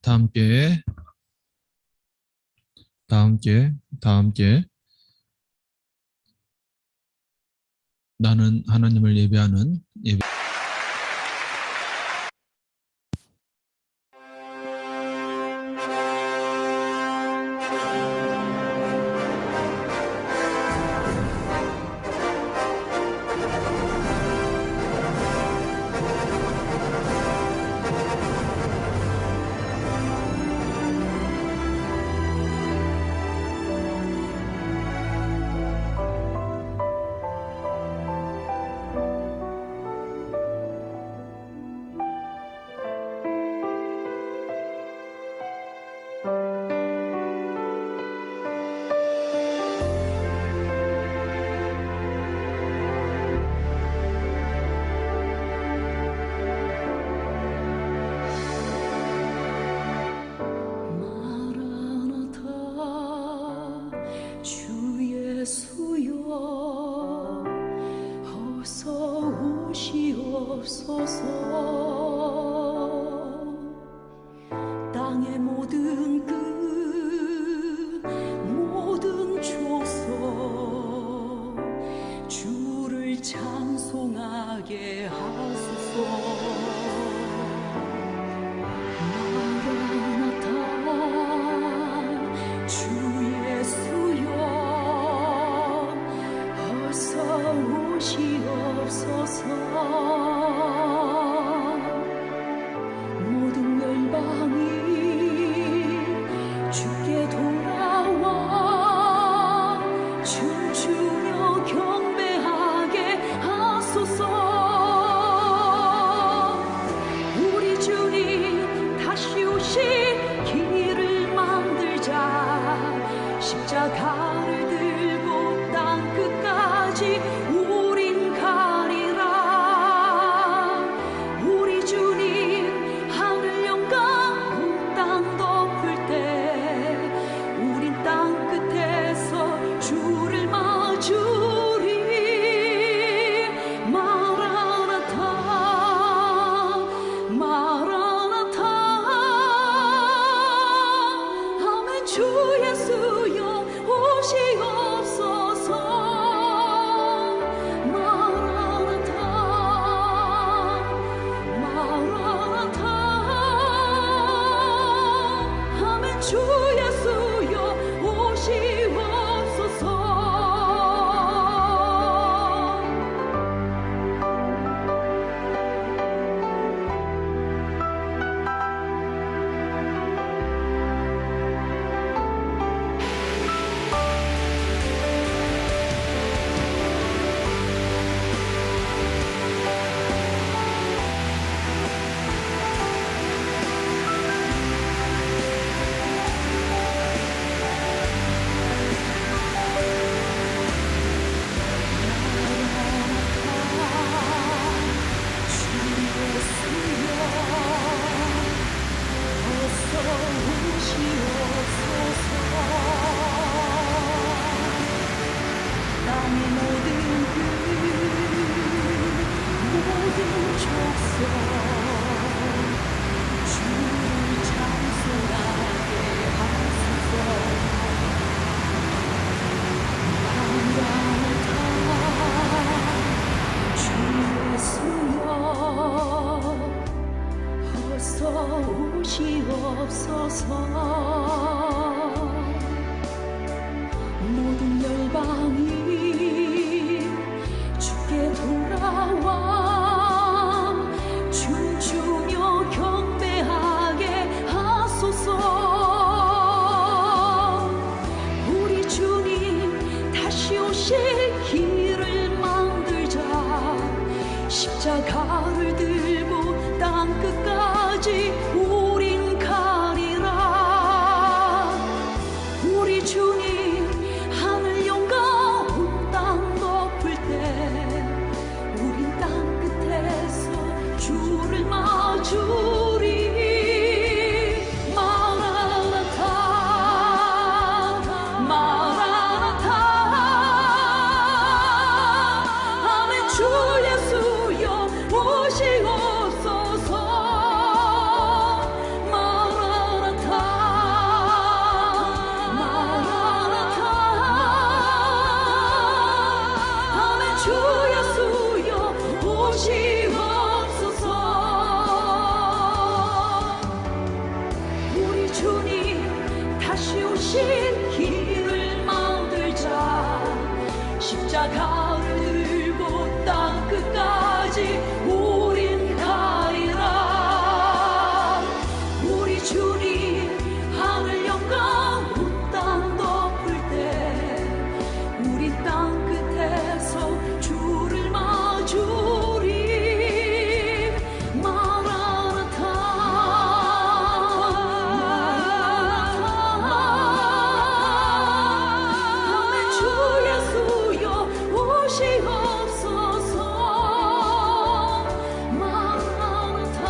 다음 주에 나는 하나님을 예배하는 예배. 땅의 모든 끝 모든 족속 주를 찬송하게 하소서. 마라나타 주 예수여 어서 오시옵소서. 모든 열방이 주께 돌아와 춤추며 경배하게 하소서. 우리 주님 다시 오실 길을 만들자. 십자가를 들고 땅 끝까지 우린 가리라. 우리 주님 하늘 영광 온 땅 덮을 때 우린 땅 끝에서 주를 맞으리. 마라나타 마라나타 아멘. 주 예수여 오시옵소서. 마라나타 마라나타 아멘. 주 예수여 오시옵소서. 오시옵소서. 모든 열방이 주께 돌아와 춤추며 경배하게 하소서. 우리 주님 다시 오실 길을 만들자. 십자가를 들고 땅 끝까지 우린 가리라. 우리 주님 하늘 영광 온 땅 덮을 때 우린 땅 끝에서 주를 맞으리. 마라나타 마라나타 아멘. 주 예수여 주 예수여 오시옵소서. 우리 주님 다시 오실 길을 만들자. 십자가를 들고 땅 끝까지 우린 가리라. 우리 주님 하늘 영광 온 땅 덮을 때 우리 땅 끝에서 주를 마주리. 마라나타 아멘. 주 예수여 오시옵소서. 마라나타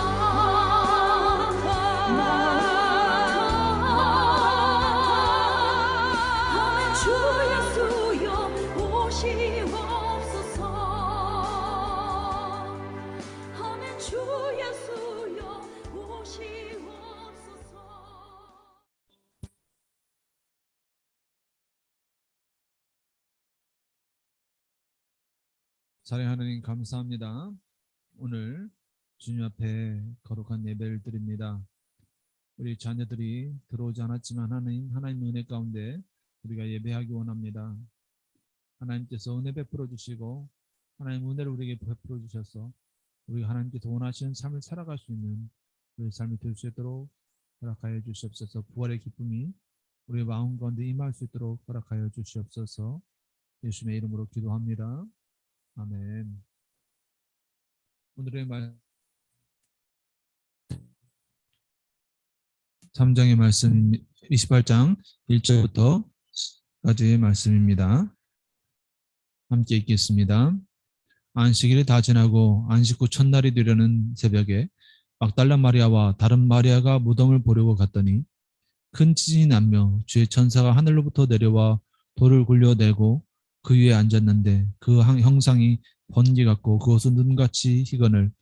아멘. 주 예수여 오시옵소서. 아멘. 주 예수여 오시옵소서. 사랑하는 하나님 감사합니다. 오늘 주님 앞에 거룩한 예배를 드립니다. 우리 자녀들이 들어오지 않았지만 하나님 은혜 가운데 우리가 예배하기 원합니다. 하나님께서 은혜 베풀어 주시고 하나님 은혜를 우리에게 베풀어 주셔서 우리가 하나님께서 원하시는 삶을 살아갈 수 있는 우리 삶이 될 수 있도록 허락하여 주시옵소서. 부활의 기쁨이 우리의 마음 가운데 임할 수 있도록 허락하여 주시옵소서. 예수님의 이름으로 기도합니다. 아멘. 오늘의 3장의 말씀 28장 1절부터까지의 말씀입니다. 함께 읽겠습니다. 안식일이 다 지나고 안식 후 첫날이 되려는 새벽에 막달라 마리아와 다른 마리아가 무덤을 보려고 갔더니 큰 지진이 나며 주의 천사가 하늘로부터 내려와 돌을 굴려내고 그 위에 앉았는데 그 형상이 번개 같고 그것은 눈같이 희건을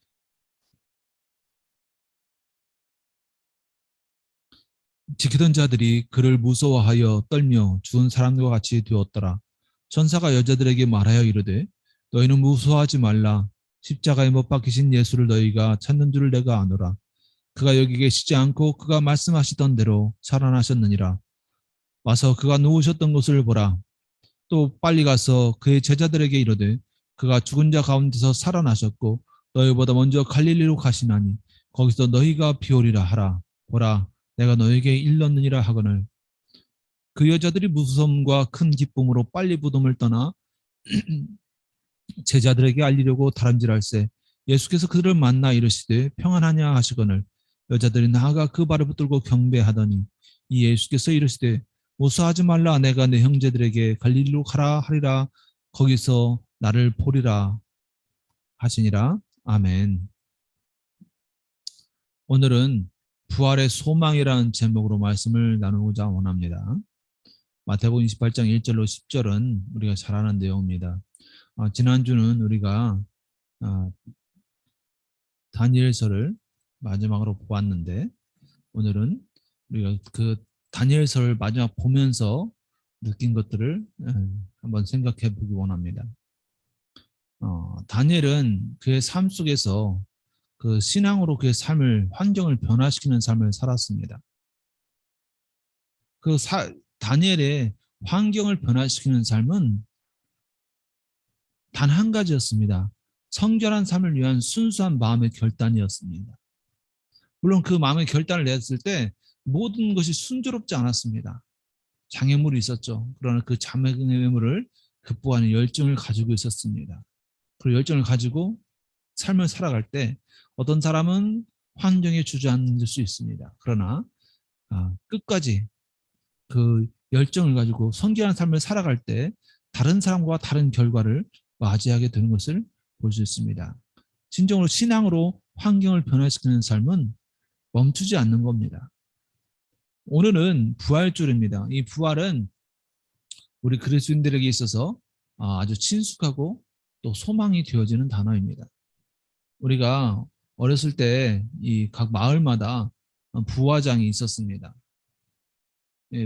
지키던 자들이 그를 무서워하여 떨며 죽은 사람들과 같이 되었더라. 천사가 여자들에게 말하여 이르되 너희는 무서워하지 말라. 십자가에 못 박히신 예수를 너희가 찾는 줄을 내가 아노라. 그가 여기 계시지 않고 그가 말씀하시던 대로 살아나셨느니라. 와서 그가 누우셨던 곳을 보라. 또 빨리 가서 그의 제자들에게 이르되 그가 죽은 자 가운데서 살아나셨고 너희보다 먼저 갈릴리로 가시나니 거기서 너희가 비오리라 하라. 보라 내가 너에게 일렀느니라 하거늘. 그 여자들이 무서움과 큰 기쁨으로 빨리 무덤을 떠나 제자들에게 알리려고 다름질할세 예수께서 그들을 만나 이르시되 평안하냐 하시거늘. 여자들이 나아가 그 발을 붙들고 경배하더니 이 예수께서 이르시되 무서워하지 말라. 내가 내 형제들에게 갈릴리로 가라 하리라. 거기서 나를 보리라 하시니라. 아멘. 오늘은 부활의 소망이라는 제목으로 말씀을 나누고자 원합니다. 마태복음 28장 1절로 10절은 우리가 잘 아는 내용입니다. 지난주는 우리가 다니엘서를 마지막으로 보았는데 오늘은 우리가 그 다니엘서를 마지막 보면서 느낀 것들을 한번 생각해 보기 원합니다. 다니엘은 그의 삶 속에서 그 신앙으로 그의 삶을 환경을 변화시키는 삶을 살았습니다. 다니엘의 환경을 변화시키는 삶은 단 한 가지였습니다. 성결한 삶을 위한 순수한 마음의 결단이었습니다. 물론 그 마음의 결단을 냈을 때 모든 것이 순조롭지 않았습니다. 장애물이 있었죠. 그러나 그 장애물을 극복하는 열정을 가지고 있었습니다. 그 열정을 가지고 삶을 살아갈 때 어떤 사람은 환경에 주저앉을 수 있습니다. 그러나 끝까지 그 열정을 가지고 성결한 삶을 살아갈 때 다른 사람과 다른 결과를 맞이하게 되는 것을 볼 수 있습니다. 진정으로 신앙으로 환경을 변화시키는 삶은 멈추지 않는 겁니다. 오늘은 부활절입니다. 이 부활은 우리 그리스도인들에게 있어서 아주 친숙하고 또 소망이 되어지는 단어입니다. 우리가 어렸을 때 이 각 마을마다 부화장이 있었습니다.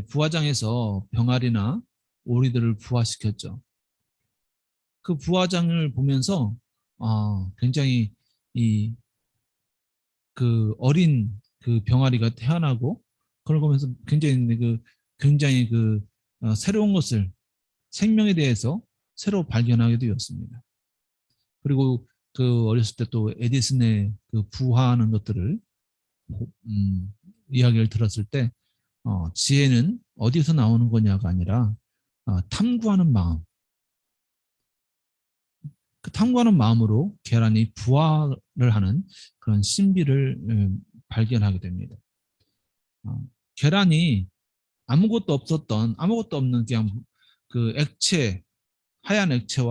부화장에서 병아리나 오리들을 부화시켰죠. 그 부화장을 보면서 굉장히 이 그 어린 그 병아리가 태어나고 그걸 보면서 굉장히 새로운 것을 생명에 대해서 새로 발견하게 되었습니다. 그리고 그 어렸을 때 또 에디슨의 그 부화하는 것들을 이야기를 들었을 때 지혜는 어디서 나오는 거냐가 아니라 탐구하는 마음, 그 탐구하는 마음으로 계란이 부화를 하는 그런 신비를 발견하게 됩니다. 계란이 아무것도 없는 그냥 그 액체, 하얀 액체,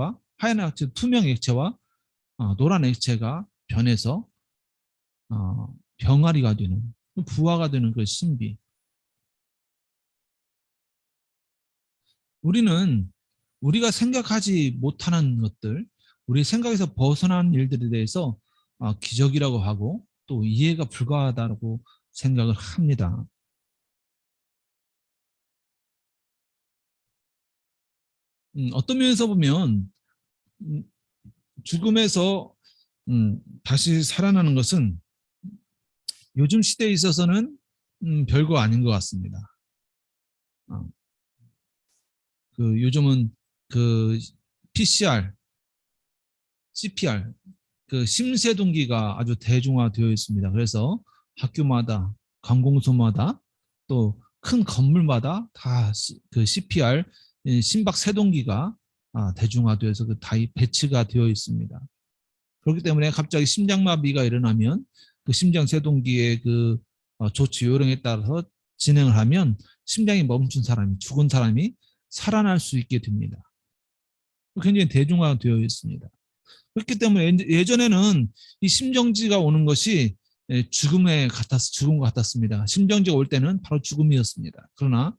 투명 액체와 노란 액체가 변해서 병아리가 되는, 부화가 되는 그 신비. 우리는 우리가 생각하지 못하는 것들, 우리 생각에서 벗어난 일들에 대해서 기적이라고 하고 또 이해가 불가하다고 생각을 합니다. 어떤 면에서 보면 음, 죽음에서 다시 살아나는 것은 요즘 시대에 있어서는 별거 아닌 것 같습니다. 어, 그 요즘은 그 PCR, CPR, 그 심세동기가 아주 대중화되어 있습니다. 그래서 학교마다, 관공서마다 또 큰 건물마다 다 그 CPR, 심박세동기가 대중화되어서 그 다 배치가 되어 있습니다. 그렇기 때문에 갑자기 심장마비가 일어나면 그 심장세동기의 그 조치 요령에 따라서 진행을 하면 심장이 멈춘 사람이, 죽은 사람이 살아날 수 있게 됩니다. 굉장히 대중화되어 있습니다. 그렇기 때문에 예전에는 이 심정지가 오는 것이 죽음 같았습니다. 심정지가 올 때는 바로 죽음이었습니다. 그러나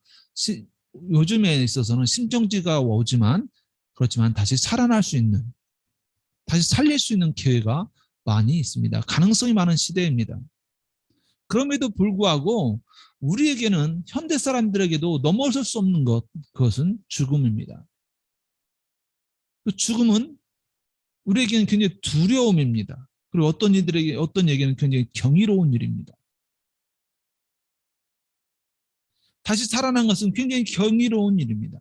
요즘에 있어서는 심정지가 오지만 그렇지만 다시 살릴 수 있는 기회가 많이 있습니다. 가능성이 많은 시대입니다. 그럼에도 불구하고 우리에게는 현대 사람들에게도 넘어설 수 없는 그것은 죽음입니다. 그 죽음은 우리에게는 굉장히 두려움입니다. 그리고 어떤 얘기는 굉장히 경이로운 일입니다. 다시 살아난 것은 굉장히 경이로운 일입니다.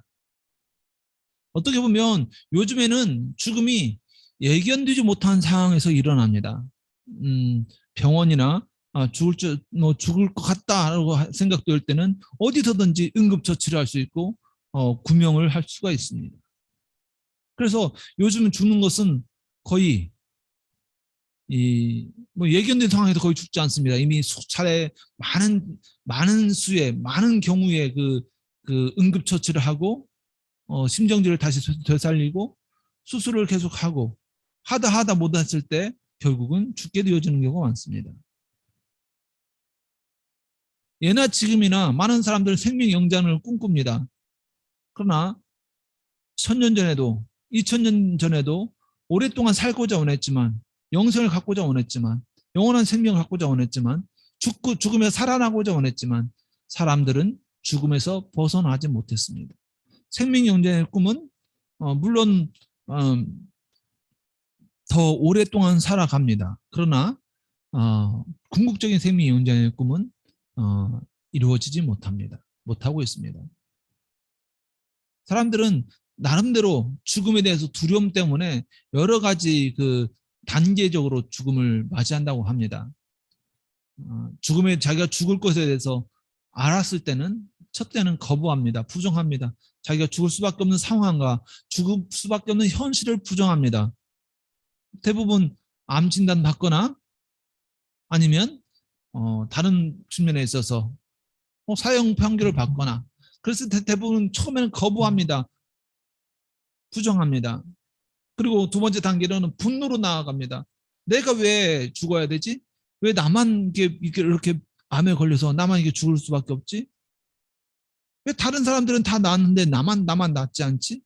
어떻게 보면 요즘에는 죽음이 예견되지 못한 상황에서 일어납니다. 병원이나 죽을 것 같다라고 생각될 때는 어디서든지 응급처치를 할 수 있고 구명을 할 수가 있습니다. 그래서 요즘 죽는 것은 거의 뭐 예견된 상황에서 거의 죽지 않습니다. 이미 수차례 많은 경우에 그 응급처치를 하고 심정지를 다시 되살리고 수술을 계속하고 하다 못했을 때 결국은 죽게 되어지는 경우가 많습니다. 예나 지금이나 많은 사람들은 생명 영장을 꿈꿉니다. 그러나 1000년 전에도 2000년 전에도 오랫동안 살고자 원했지만 영생을 갖고자 원했지만 영원한 생명을 갖고자 원했지만 죽음에 살아나고자 원했지만 사람들은 죽음에서 벗어나지 못했습니다. 생명 영장의 꿈은 물론 더 오랫동안 살아갑니다. 그러나 궁극적인 생명 영장의 꿈은 이루어지지 못하고 있습니다. 사람들은 나름대로 죽음에 대해서 두려움 때문에 여러 가지 그 단계적으로 죽음을 맞이한다고 합니다. 자기가 죽을 것에 대해서 알았을 때는 첫째는 거부합니다. 부정합니다. 자기가 죽을 수밖에 없는 상황과 죽을 수밖에 없는 현실을 부정합니다. 대부분 암 진단 받거나 아니면 다른 측면에 있어서 사형 판결을 받거나 그래서 대부분 처음에는 거부합니다. 부정합니다. 그리고 두 번째 단계로는 분노로 나아갑니다. 내가 왜 죽어야 되지? 왜 나만 이렇게 암에 걸려서 나만 이게 죽을 수밖에 없지? 왜 다른 사람들은 다 낫는데 나만 낫지 않지?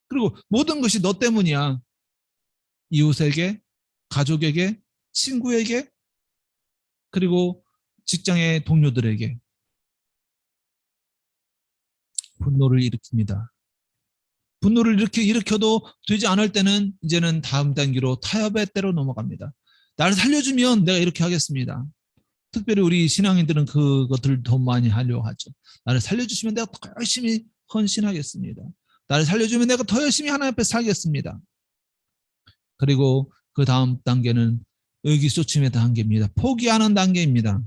그리고 모든 것이 너 때문이야. 이웃에게, 가족에게, 친구에게, 그리고 직장의 동료들에게 분노를 일으킵니다. 분노를 일으켜도 되지 않을 때는 이제는 다음 단계로 타협의 때로 넘어갑니다. 나를 살려주면 내가 이렇게 하겠습니다. 특별히 우리 신앙인들은 그것들을 더 많이 하려고 하죠. 나를 살려주시면 내가 더 열심히 헌신하겠습니다. 나를 살려주면 내가 더 열심히 하나님 앞에 살겠습니다. 그리고 그 다음 단계는 의기소침의 단계입니다. 포기하는 단계입니다.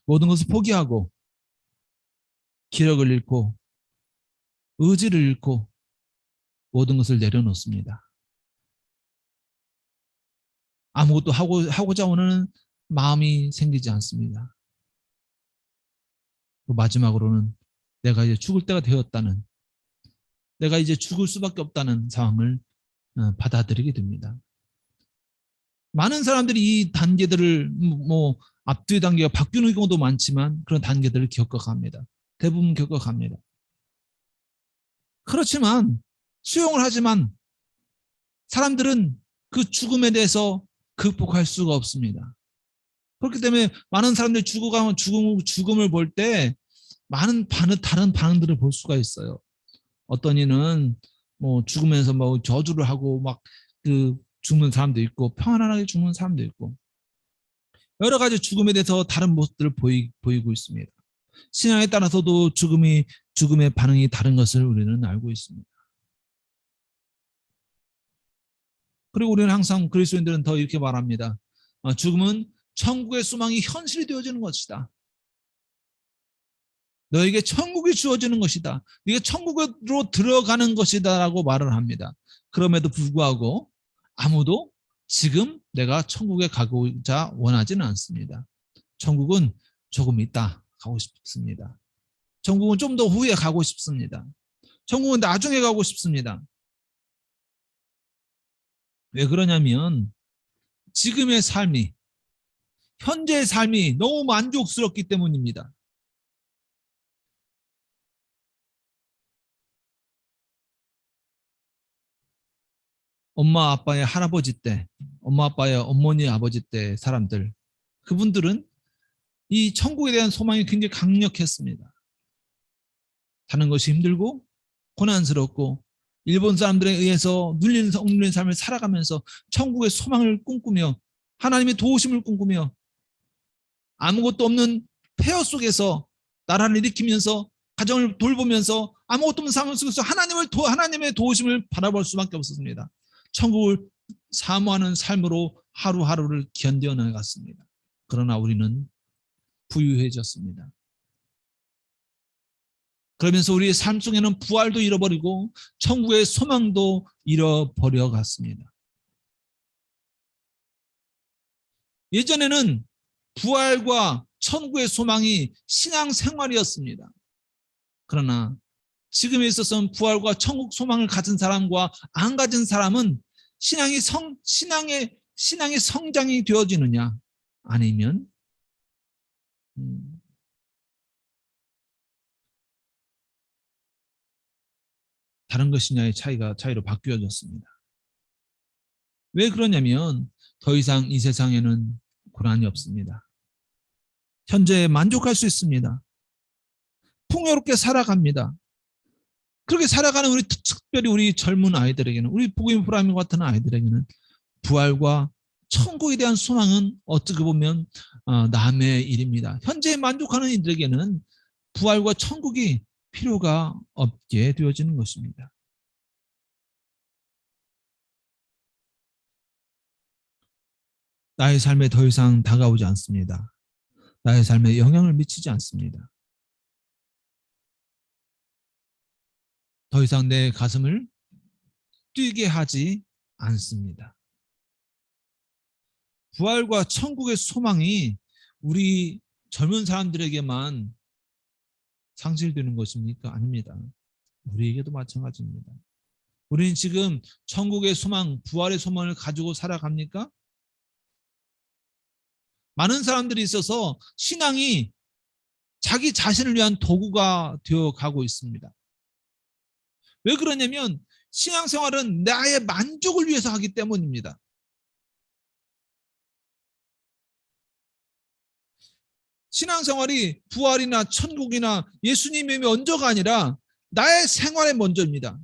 모든 것을 포기하고 기력을 잃고 의지를 잃고 모든 것을 내려놓습니다. 아무것도 하고자 하는 마음이 생기지 않습니다. 마지막으로는 내가 이제 죽을 때가 되었다는, 내가 이제 죽을 수밖에 없다는 상황을 받아들이게 됩니다. 많은 사람들이 이 단계들을 앞뒤 단계가 바뀌는 경우도 많지만 그런 단계들을 겪어갑니다. 대부분 겪어갑니다. 그렇지만 수용을 하지만 사람들은 그 죽음에 대해서 극복할 수가 없습니다. 그렇기 때문에 많은 사람들이 죽음을 볼 때 많은 다른 반응들을 볼 수가 있어요. 어떤 이는 죽으면서 저주를 하고 죽는 사람도 있고 평안하게 죽는 사람도 있고 여러 가지 죽음에 대해서 다른 모습들을 보이고 있습니다. 신앙에 따라서도 죽음의 반응이 다른 것을 우리는 알고 있습니다. 그리고 우리는 항상 그리스도인들은 더 이렇게 말합니다. 죽음은 천국의 소망이 현실이 되어지는 것이다. 너에게 천국이 주어지는 것이다. 이게 천국으로 들어가는 것이다 라고 말을 합니다. 그럼에도 불구하고 아무도 지금 내가 천국에 가고자 원하지는 않습니다. 천국은 조금 있다 가고 싶습니다. 천국은 좀 더 후에 가고 싶습니다. 천국은 나중에 가고 싶습니다. 왜 그러냐면 지금의 삶이, 현재의 삶이 너무 만족스럽기 때문입니다. 엄마 아빠의 할아버지 때, 엄마 아빠의 어머니 아버지 때 사람들, 그분들은 이 천국에 대한 소망이 굉장히 강력했습니다. 사는 것이 힘들고 고난스럽고 일본 사람들에 의해서 눌린 삶을 살아가면서 천국의 소망을 꿈꾸며 하나님의 도우심을 꿈꾸며 아무것도 없는 폐허 속에서 나라를 일으키면서 가정을 돌보면서 아무것도 없는 상황 속에서 하나님의 도우심을 바라볼 수밖에 없었습니다. 천국을 사모하는 삶으로 하루하루를 견뎌 나갔습니다. 그러나 우리는 부유해졌습니다. 그러면서 우리의 삶 속에는 부활도 잃어버리고 천국의 소망도 잃어버려 갔습니다. 예전에는 부활과 천국의 소망이 신앙생활이었습니다. 그러나 지금에 있어서는 부활과 천국 소망을 가진 사람과 안 가진 사람은 신앙의 성장이 되어지느냐 아니면 다른 것이냐의 차이로 바뀌어졌습니다. 왜 그러냐면 더 이상 이 세상에는 고난이 없습니다. 현재에 만족할 수 있습니다. 풍요롭게 살아갑니다. 그렇게 살아가는 특별히 우리 젊은 아이들에게는, 우리 복음 프라임 같은 아이들에게는 부활과 천국에 대한 소망은 어떻게 보면 남의 일입니다. 현재에 만족하는 이들에게는 부활과 천국이 필요가 없게 되어지는 것입니다. 나의 삶에 더 이상 다가오지 않습니다. 나의 삶에 영향을 미치지 않습니다. 더 이상 내 가슴을 뛰게 하지 않습니다. 부활과 천국의 소망이 우리 젊은 사람들에게만 상실되는 것입니까? 아닙니다. 우리에게도 마찬가지입니다. 우리는 지금 천국의 소망, 부활의 소망을 가지고 살아갑니까? 많은 사람들이 있어서 신앙이 자기 자신을 위한 도구가 되어 가고 있습니다. 왜 그러냐면 신앙생활은 나의 만족을 위해서 하기 때문입니다. 신앙생활이 부활이나 천국이나 예수님의 언저가 아니라 나의 생활의 먼저입니다.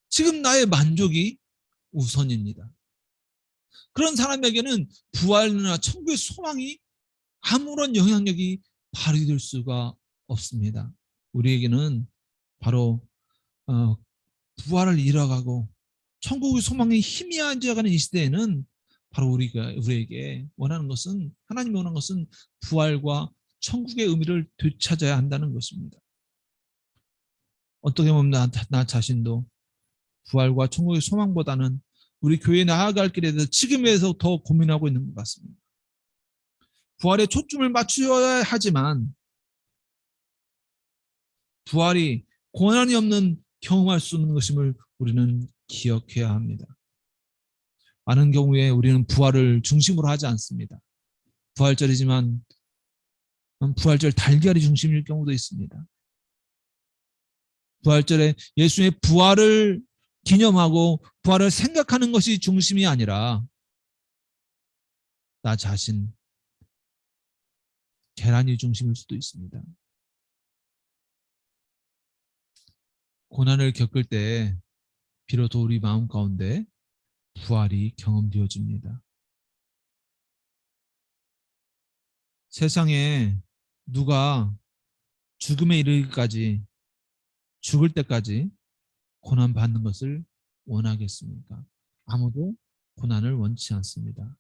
지금 나의 만족이 우선입니다. 그런 사람에게는 부활이나 천국의 소망이 아무런 영향력이 발휘될 수가 없습니다. 우리에게는 바로 부활을 이뤄가고 천국의 소망이 희미해져가는 이 시대에는 바로 우리에게 원하는 것은, 하나님이 원하는 것은 부활과 천국의 의미를 되찾아야 한다는 것입니다. 어떻게 보면 나 자신도 부활과 천국의 소망보다는 우리 교회에 나아갈 길에 대해서 지금에서 더 고민하고 있는 것 같습니다. 부활에 초점을 맞추어야 하지만 부활이 고난이 없는 경험할 수 있는 것임을 우리는 기억해야 합니다. 많은 경우에 우리는 부활을 중심으로 하지 않습니다. 부활절이지만 부활절 달걀이 중심일 경우도 있습니다. 부활절에 예수의 부활을 기념하고 부활을 생각하는 것이 중심이 아니라 나 자신, 계란이 중심일 수도 있습니다. 고난을 겪을 때 비로소 우리 마음 가운데 부활이 경험되어집니다. 세상에 누가 죽음에 이르기까지, 죽을 때까지 고난 받는 것을 원하겠습니까? 아무도 고난을 원치 않습니다.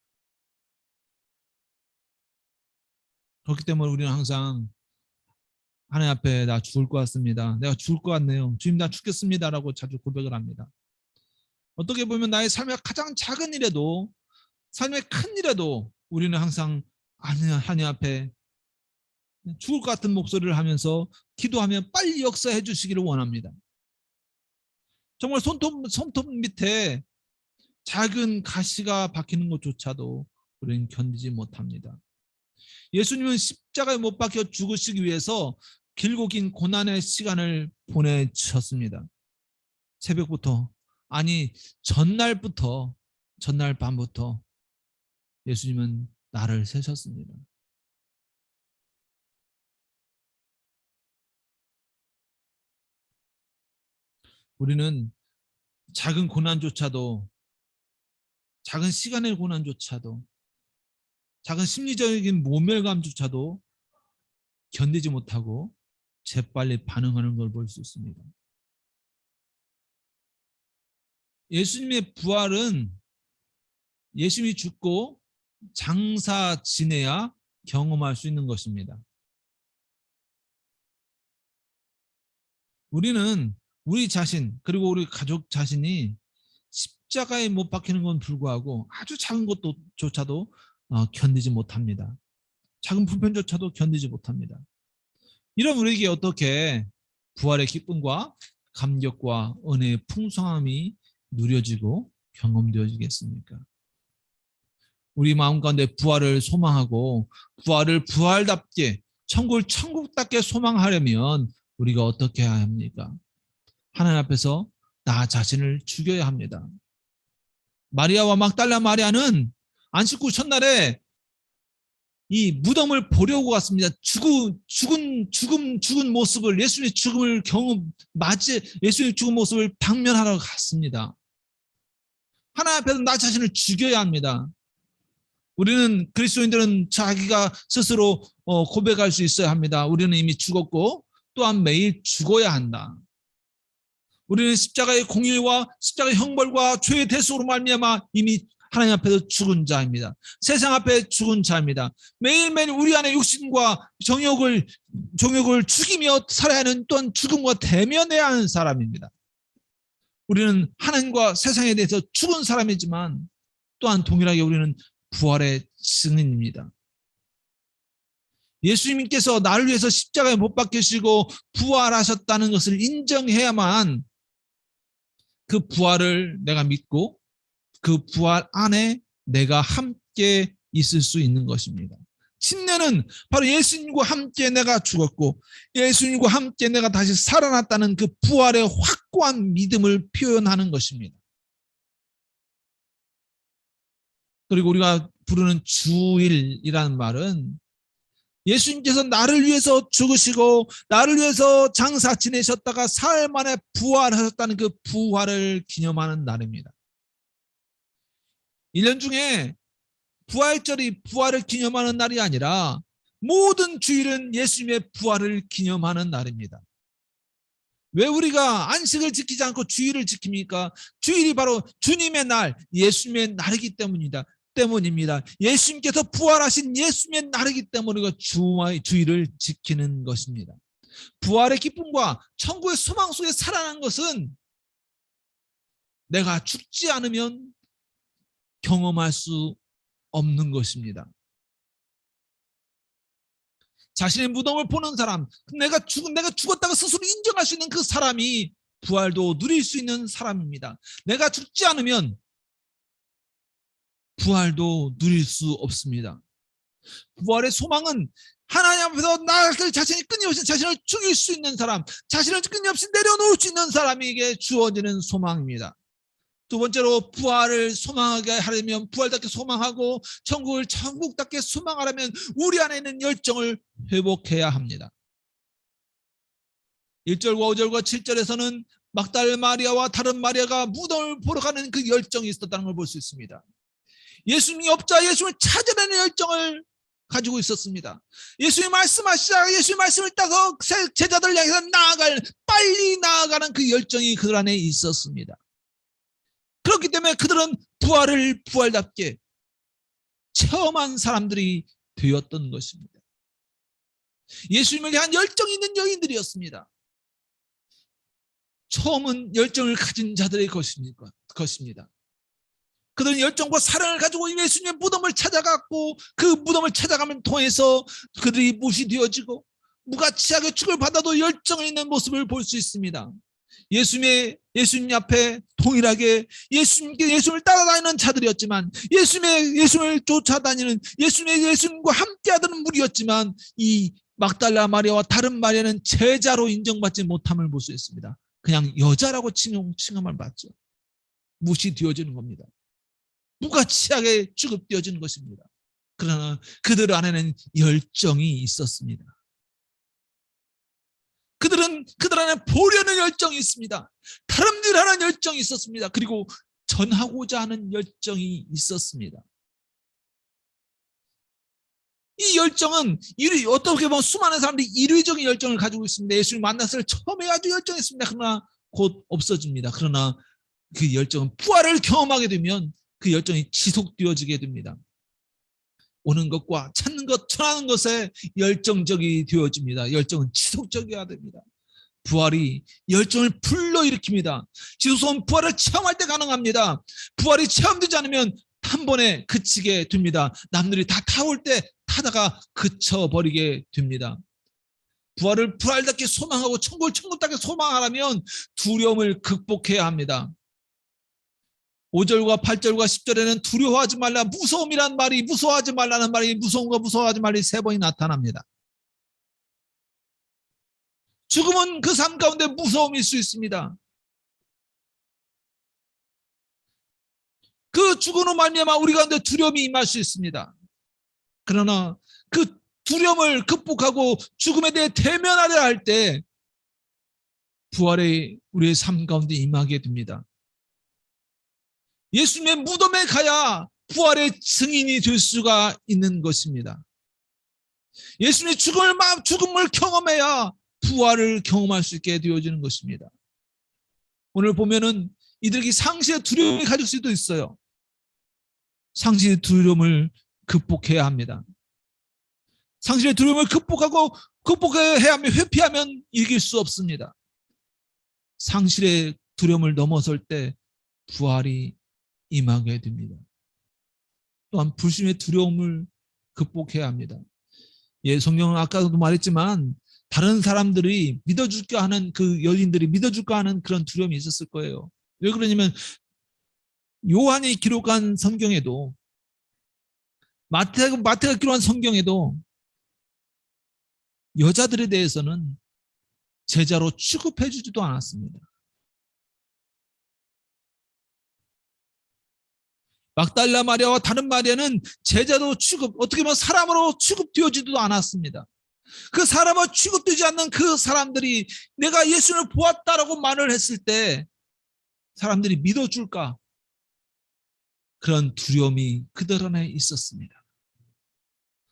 그렇기 때문에 우리는 항상 하나님 앞에 나 죽을 것 같습니다. 내가 죽을 것 같네요. 주님 나 죽겠습니다라고 자주 고백을 합니다. 어떻게 보면 나의 삶의 가장 작은 일에도, 삶의 큰 일에도 우리는 항상 하나님 앞에 죽을 것 같은 목소리를 하면서 기도하며 빨리 역사해 주시기를 원합니다. 정말 손톱 밑에 작은 가시가 박히는 것조차도 우리는 견디지 못합니다. 예수님은 십자가에 못 박혀 죽으시기 위해서 길고 긴 고난의 시간을 보내셨습니다. 새벽부터, 아니 전날 밤부터 예수님은 나를 세셨습니다. 우리는 작은 고난조차도, 작은 시간의 고난조차도, 작은 심리적인 모멸감조차도 견디지 못하고 재빨리 반응하는 걸 볼 수 있습니다. 예수님의 부활은 예수님이 죽고 장사 지내야 경험할 수 있는 것입니다. 우리는 우리 자신, 그리고 우리 가족 자신이 십자가에 못 박히는 건 불구하고 아주 작은 것조차도 견디지 못합니다. 작은 불편조차도 견디지 못합니다. 이런 우리에게 어떻게 부활의 기쁨과 감격과 은혜의 풍성함이 누려지고 경험되어지겠습니까? 우리 마음 가운데 부활을 소망하고 부활을 부활답게, 천국을 천국답게 소망하려면 우리가 어떻게 해야 합니까? 하나님 앞에서 나 자신을 죽여야 합니다. 마리아와 막달라 마리아는 안식구 첫날에 이 무덤을 보려고 갔습니다. 죽은 모습을, 예수님의 죽음을 예수님의 죽은 모습을 방면하러 갔습니다. 하나님 앞에서 나 자신을 죽여야 합니다. 우리는 그리스도인들은 자기가 스스로 고백할 수 있어야 합니다. 우리는 이미 죽었고 또한 매일 죽어야 한다. 우리는 십자가의 공의와 십자가의 형벌과 죄의 대속으로 말미암아 이미 하나님 앞에서 죽은 자입니다. 세상 앞에 죽은 자입니다. 매일매일 우리 안에 육신과 정욕을 죽이며 살아야 하는, 또한 죽음과 대면해야 하는 사람입니다. 우리는 하나님과 세상에 대해서 죽은 사람이지만 또한 동일하게 우리는 부활의 증인입니다. 예수님께서 나를 위해서 십자가에 못 박히시고 부활하셨다는 것을 인정해야만 그 부활을 내가 믿고 그 부활 안에 내가 함께 있을 수 있는 것입니다. 침례는 바로 예수님과 함께 내가 죽었고 예수님과 함께 내가 다시 살아났다는 그 부활의 확고한 믿음을 표현하는 것입니다. 그리고 우리가 부르는 주일이라는 말은 예수님께서 나를 위해서 죽으시고 나를 위해서 장사 지내셨다가 사흘 만에 부활하셨다는 그 부활을 기념하는 날입니다. 1년 중에 부활절이 부활을 기념하는 날이 아니라 모든 주일은 예수님의 부활을 기념하는 날입니다. 왜 우리가 안식을 지키지 않고 주일을 지킵니까? 주일이 바로 주님의 날, 예수님의 날이기 때문입니다. 예수님께서 부활하신 예수님의 날이기 때문에 주일을 지키는 것입니다. 부활의 기쁨과 천국의 소망 속에 살아난 것은 내가 죽지 않으면 경험할 수 없는 것입니다. 자신의 무덤을 보는 사람, 내가 죽었다고 스스로 인정할 수 있는 그 사람이 부활도 누릴 수 있는 사람입니다. 내가 죽지 않으면 부활도 누릴 수 없습니다. 부활의 소망은 하나님 앞에서 나를 자신이 끊임없이 자신을 죽일 수 있는 사람, 자신을 끊임없이 내려놓을 수 있는 사람에게 주어지는 소망입니다. 두 번째로 부활을 소망하게 하려면 부활답게 소망하고 천국을 천국답게 소망하려면 우리 안에 있는 열정을 회복해야 합니다. 1절과 5절과 7절에서는 막달 마리아와 다른 마리아가 무덤을 보러 가는 그 열정이 있었다는 걸 볼 수 있습니다. 예수님이 없자 예수님을 찾아내는 열정을 가지고 있었습니다. 예수님 말씀하시자 예수님 말씀을 따서 제자들 향해서 빨리 나아가는 그 열정이 그들 안에 있었습니다. 그렇기 때문에 그들은 부활을 부활답게 체험한 사람들이 되었던 것입니다. 예수님을 향한 열정이 있는 여인들이었습니다. 처음은 열정을 가진 자들의 것입니다. 그들은 열정과 사랑을 가지고 예수님의 무덤을 찾아갔고 그 무덤을 찾아가면 통해서 그들이 못이 되어지고 무가치하게 축을 받아도 열정을 있는 모습을 볼 수 있습니다. 예수님 앞에 동일하게 예수님을 따라다니는 자들이었지만 예수님을 쫓아다니는 예수님과 함께하던 무리였지만 이 막달라 마리아와 다른 마리아는 제자로 인정받지 못함을 볼 수 있습니다. 그냥 여자라고 칭함을 받죠. 무시되어지는 겁니다. 무가치하게 취급되어지는 것입니다. 그러나 그들 안에는 열정이 있었습니다. 그들 안에 보려는 열정이 있습니다. 다름질하는 열정이 있었습니다. 그리고 전하고자 하는 열정이 있었습니다. 이 열정은 어떻게 보면 수많은 사람들이 이례적인 열정을 가지고 있습니다. 예수님 만났을 때 처음에 아주 열정했습니다. 그러나 곧 없어집니다. 그러나 그 열정은 부활을 경험하게 되면 그 열정이 지속되어지게 됩니다. 오는 것과 찾는 것, 전하는 것에 열정적이 되어집니다. 열정은 지속적이어야 됩니다. 부활이 열정을 불러일으킵니다. 지속적인 부활을 체험할 때 가능합니다. 부활이 체험되지 않으면 한 번에 그치게 됩니다. 남들이 다 타올 때 타다가 그쳐버리게 됩니다. 부활을 부활답게 소망하고 천국을 천국답게 소망하려면 두려움을 극복해야 합니다. 5절과 8절과 10절에는 두려워하지 말라, 무서움이란 말이, 무서워하지 말라는 말이, 무서움과 무서워하지 말이 3번이 나타납니다. 죽음은 그 삶 가운데 무서움일 수 있습니다. 그 죽음으로 말미암아 우리 가운데 두려움이 임할 수 있습니다. 그러나 그 두려움을 극복하고 죽음에 대해 대면하려 할 때 부활이 우리의 삶 가운데 임하게 됩니다. 예수님의 무덤에 가야 부활의 증인이 될 수가 있는 것입니다. 예수님의 죽음을 경험해야 부활을 경험할 수 있게 되어지는 것입니다. 오늘 보면은 이들에게 상실의 두려움을 가질 수도 있어요. 상실의 두려움을 극복해야 합니다. 상실의 두려움을 극복해야 하면, 회피하면 이길 수 없습니다. 상실의 두려움을 넘어설 때 부활이 임하게 됩니다. 또한 불신의 두려움을 극복해야 합니다. 성경은 아까도 말했지만 다른 사람들이 믿어줄까 하는 그 여인들이 믿어줄까 하는 그런 두려움이 있었을 거예요. 왜 그러냐면 요한이 기록한 성경에도 마태가 기록한 성경에도 여자들에 대해서는 제자로 취급해 주지도 않았습니다. 막달라 마리아와 다른 마리아는 제자도 취급, 어떻게 보면 사람으로 취급되어지지도 않았습니다. 그 사람으로 취급되지 않는 그 사람들이 내가 예수를 보았다라고 말을 했을 때 사람들이 믿어줄까? 그런 두려움이 그들 안에 있었습니다.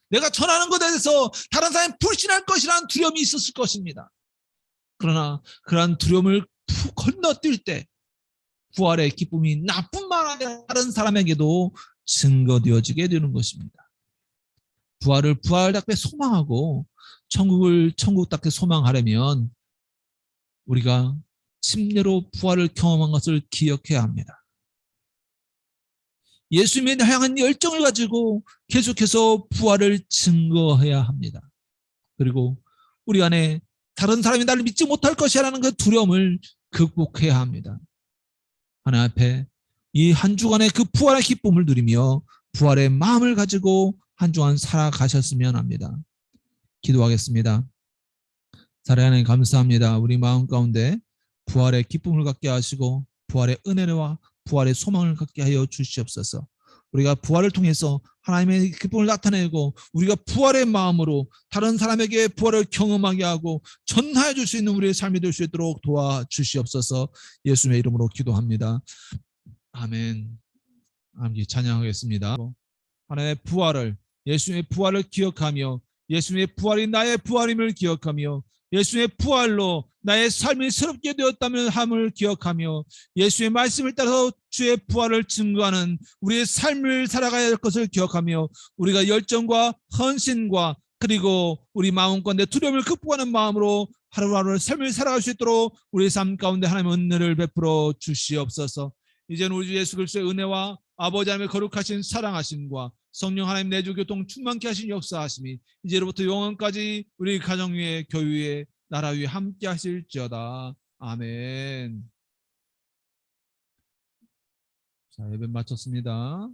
내가 전하는 것에 대해서 다른 사람이 불신할 것이라는 두려움이 있었을 것입니다. 그러나 그러한 두려움을 푹 건너뛸 때 부활의 기쁨이 나뿐만 아니라 다른 사람에게도 증거되어지게 되는 것입니다. 부활을 부활답게 소망하고 천국을 천국답게 소망하려면 우리가 침례로 부활을 경험한 것을 기억해야 합니다. 예수님에 향한 열정을 가지고 계속해서 부활을 증거해야 합니다. 그리고 우리 안에 다른 사람이 나를 믿지 못할 것이라는 그 두려움을 극복해야 합니다. 하나님 앞에 이 한 주간의 그 부활의 기쁨을 누리며 부활의 마음을 가지고 한 주간 살아가셨으면 합니다. 기도하겠습니다. 사랑하는 감사합니다. 우리 마음 가운데 부활의 기쁨을 갖게 하시고 부활의 은혜와 부활의 소망을 갖게 하여 주시옵소서. 우리가 부활을 통해서 하나님의 기쁨을 나타내고 우리가 부활의 마음으로 다른 사람에게 부활을 경험하게 하고 전하여 줄 수 있는 우리의 삶이 될 수 있도록 도와주시옵소서. 예수님의 이름으로 기도합니다. 아멘. 아멘. 찬양하겠습니다. 하나님의 부활을, 예수님의 부활을 기억하며 예수님의 부활이 나의 부활임을 기억하며 예수의 부활로 나의 삶이 새롭게 되었다면 함을 기억하며 예수의 말씀을 따라서 주의 부활을 증거하는 우리의 삶을 살아가야 할 것을 기억하며 우리가 열정과 헌신과 그리고 우리 마음 가운데 두려움을 극복하는 마음으로 하루하루 삶을 살아갈 수 있도록 우리의 삶 가운데 하나님의 은혜를 베풀어 주시옵소서. 이제는 우리 주 예수 그리스도의 은혜와 아버지 하나님의 거룩하신 사랑하심과 성령 하나님 내주 교통 충만케 하신 역사하심이 이제로부터 영원까지 우리 가정 위에 교회 위에 나라 위에 함께 하실지어다. 아멘. 자, 예배 마쳤습니다.